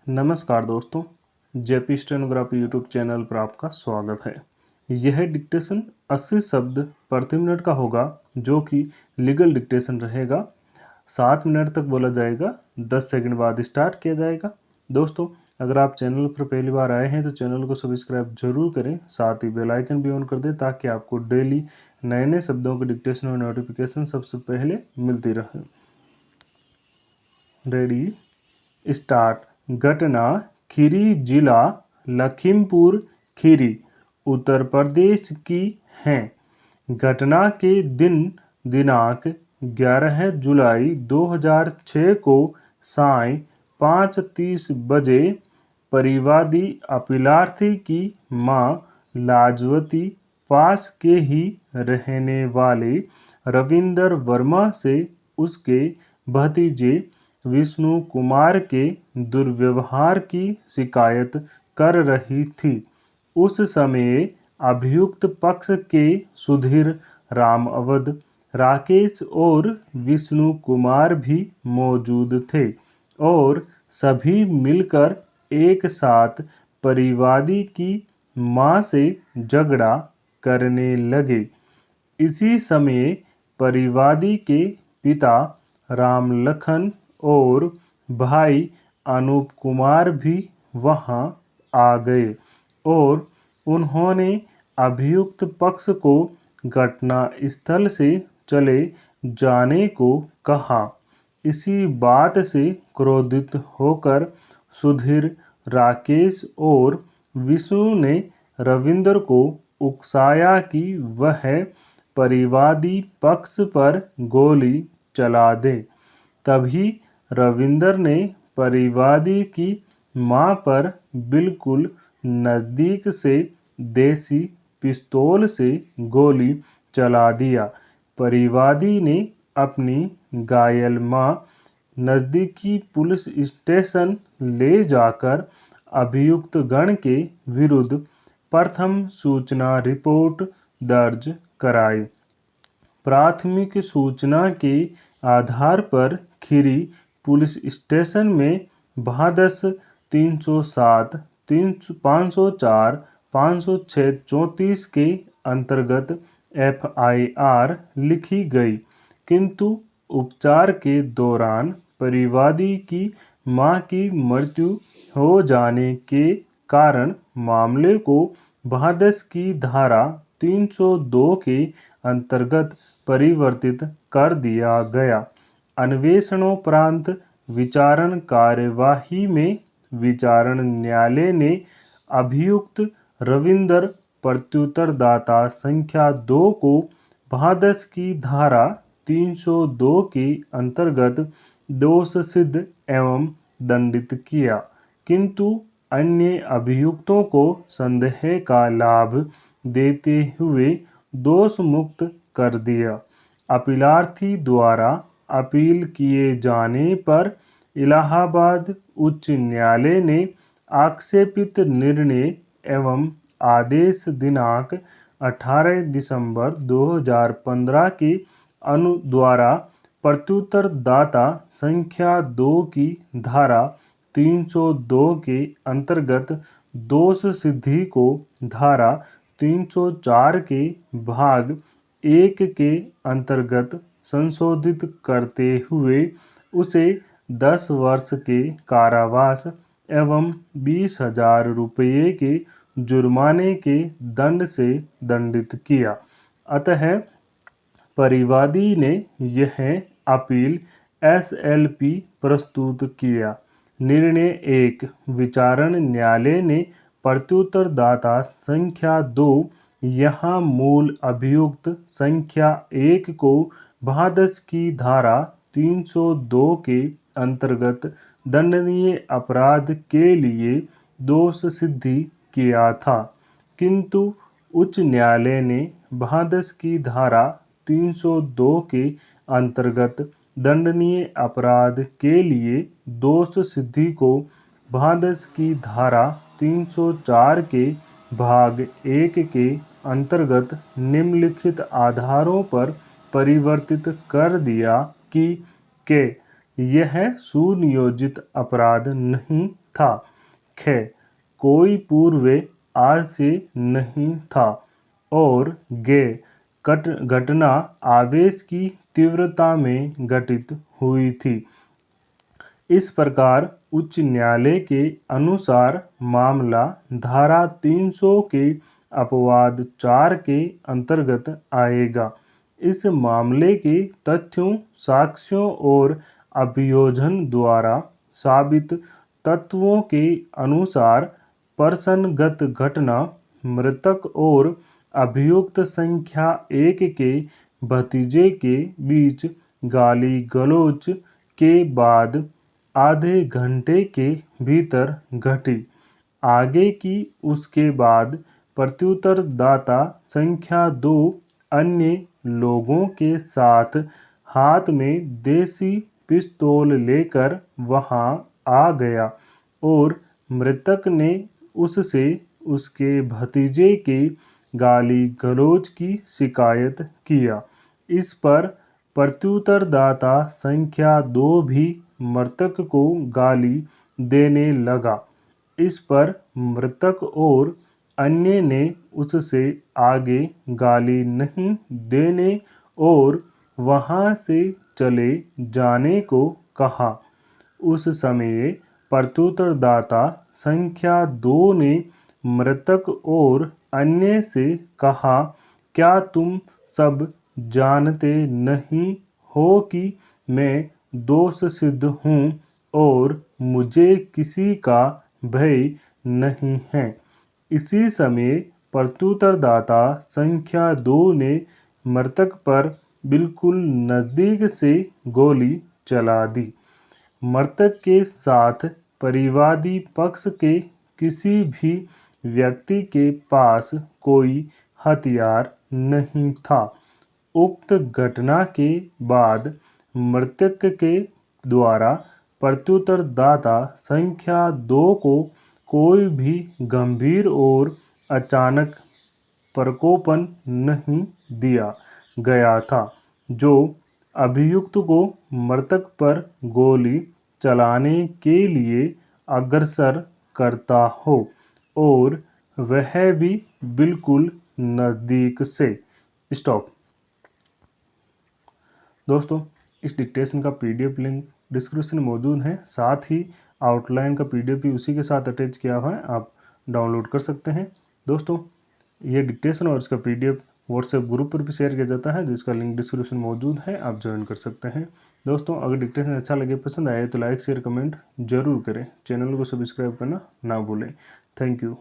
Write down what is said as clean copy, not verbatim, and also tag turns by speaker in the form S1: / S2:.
S1: नमस्कार दोस्तों, JP stenography YouTube channel पर आपका स्वागत है। यह डिक्टेशन 80 शब्द प्रति मिनट का होगा, जो कि लीगल डिक्टेशन रहेगा। 7 मिनट तक बोला जाएगा, 10 सेकंड बाद स्टार्ट किया जाएगा। दोस्तों, अगर आप चैनल पर पहली बार आए हैं तो चैनल को सब्सक्राइब जरूर करें, साथ ही बेल आइकन भी ऑन कर दें ताकि आपको डेली नए नए शब्दों के डिक्टेशन और नोटिफिकेशन सबसे पहले मिलती रहे। Ready, start. घटना खीरी जिला लखीमपुर खीरी उत्तर प्रदेश की है। घटना के दिन दिनांक 11 जुलाई 2006 को साय 5:30 बजे परिवादी अपीलार्थी की मां लाजवती पास के ही रहने वाले रविंदर वर्मा से उसके भतीजे विष्णु कुमार के दुर्व्यवहार की शिकायत कर रही थी। उस समय अभियुक्त पक्ष के सुधीर, राम अवध, राकेश और विष्णु कुमार भी मौजूद थे और सभी मिलकर एक साथ परिवादी की मां से झगड़ा करने लगे। इसी समय परिवादी के पिता राम लखन और भाई अनूप कुमार भी वहां आ गए और उन्होंने अभियुक्त पक्ष को घटना स्थल से चले जाने को कहा। इसी बात से क्रोधित होकर सुधीर, राकेश और विष्णु ने रविंदर को उकसाया कि वह परिवादी पक्ष पर गोली चला दे। तभी रविंदर ने परिवादी की मां पर बिल्कुल नज़दीक से देसी पिस्तौल से गोली चला दिया। परिवादी ने अपनी घायल मां नज़दीकी पुलिस स्टेशन ले जाकर अभियुक्त गण के विरुद्ध प्रथम सूचना रिपोर्ट दर्ज कराई। प्राथमिक सूचना के आधार पर खीरी पुलिस स्टेशन में भादस 307, 504, 506, 34 के अंतर्गत FIR लिखी गई, किंतु उपचार के दौरान परिवादी की मां की मृत्यु हो जाने के कारण मामले को भादस की धारा 302 के अंतर्गत परिवर्तित कर दिया गया। अन्वेषणोपरांत विचारण कार्यवाही में विचारण न्यायालय ने अभियुक्त रविंदर प्रत्युत्तरदाता संख्या 2 को भादस की धारा 302 के अंतर्गत दोष सिद्ध एवं दंडित किया, किंतु अन्य अभियुक्तों को संदेह का लाभ देते हुए दोष मुक्त कर दिया। अपीलार्थी द्वारा अपील किए जाने पर इलाहाबाद उच्च न्यायालय ने आक्षेपित निर्णय एवं आदेश दिनांक 18 दिसंबर 2015 के द्वारा प्रत्युत्तरदाता संख्या 2 की धारा 302 के अंतर्गत दोष सिद्धि को धारा 304 के भाग 1 के अंतर्गत संशोधित करते हुए उसे 10 वर्ष के कारावास एवं 20,000 रुपये के जुर्माने के दंड से दंडित किया। अतः परिवादी ने यह अपील SLP प्रस्तुत किया। निर्णय 1। विचारण न्यायालय ने प्रत्युत्तरदाता संख्या 2 यहाँ मूल अभियुक्त संख्या 1 को भादस की धारा 302 के अंतर्गत दंडनीय अपराध के लिए दोष सिद्धि किया था, किंतु उच्च न्यायालय ने भादस की धारा 302 के अंतर्गत दंडनीय अपराध के लिए दोष सिद्धि को भादस की धारा 304 के भाग 1 के अंतर्गत निम्नलिखित आधारों पर परिवर्तित कर दिया कि यह सुनियोजित अपराध नहीं था। ख कोई पूर्व आज से नहीं था। और गे घटना आवेश की तीव्रता में घटित हुई थी। इस प्रकार उच्च न्यायालय के अनुसार मामला धारा 300 के अपवाद 4 के अंतर्गत आएगा। इस मामले के तथ्यों, साक्ष्यों और अभियोजन द्वारा साबित तत्वों के अनुसार प्रसन्नगत घटना मृतक और अभियुक्त संख्या 1 के भतीजे के बीच गाली गलौज के बाद आधे घंटे के भीतर घटी। आगे की उसके बाद प्रत्युत्तरदाता संख्या 2 अन्य लोगों के साथ हाथ में देसी पिस्तौल लेकर वहां आ गया और मृतक ने उससे उसके भतीजे के गाली गलौज की शिकायत किया। इस पर प्रत्युत्तरदाता संख्या 2 भी मृतक को गाली देने लगा। इस पर मृतक और अन्य ने उससे आगे गाली नहीं देने और वहां से चले जाने को कहा। उस समय प्रत्युत्तरदाता संख्या 2 ने मृतक और अन्य से कहा, क्या तुम सब जानते नहीं हो कि मैं दोष सिद्ध हूँ और मुझे किसी का भय नहीं है। इसी समय प्रत्युत्तरदाता संख्या 2 ने मृतक पर बिल्कुल नज़दीक से गोली चला दी। मृतक के साथ परिवादी पक्ष के किसी भी व्यक्ति के पास कोई हथियार नहीं था। उक्त घटना के बाद मृतक के द्वारा प्रत्युत्तरदाता संख्या 2 को कोई भी गंभीर और अचानक प्रकोपन नहीं दिया गया था जो अभियुक्त को मृतक पर गोली चलाने के लिए अग्रसर करता हो, और वह भी बिल्कुल नज़दीक से। स्टॉप। दोस्तों, इस डिक्टेशन का पीडीएफ लिंक डिस्क्रिप्शन में मौजूद है। साथ ही आउटलाइन का पीडीएफ भी उसी के साथ अटैच किया हुआ है, आप डाउनलोड कर सकते हैं। दोस्तों, ये डिक्टेशन और इसका पीडीएफ व्हाट्सएप ग्रुप पर भी शेयर किया जाता है, जिसका लिंक डिस्क्रिप्शन में मौजूद है, आप ज्वाइन कर सकते हैं। दोस्तों, अगर डिक्टेशन अच्छा लगे, पसंद आए तो लाइक शेयर कमेंट जरूर करें। चैनल को सब्सक्राइब करना ना भूलें। Thank you.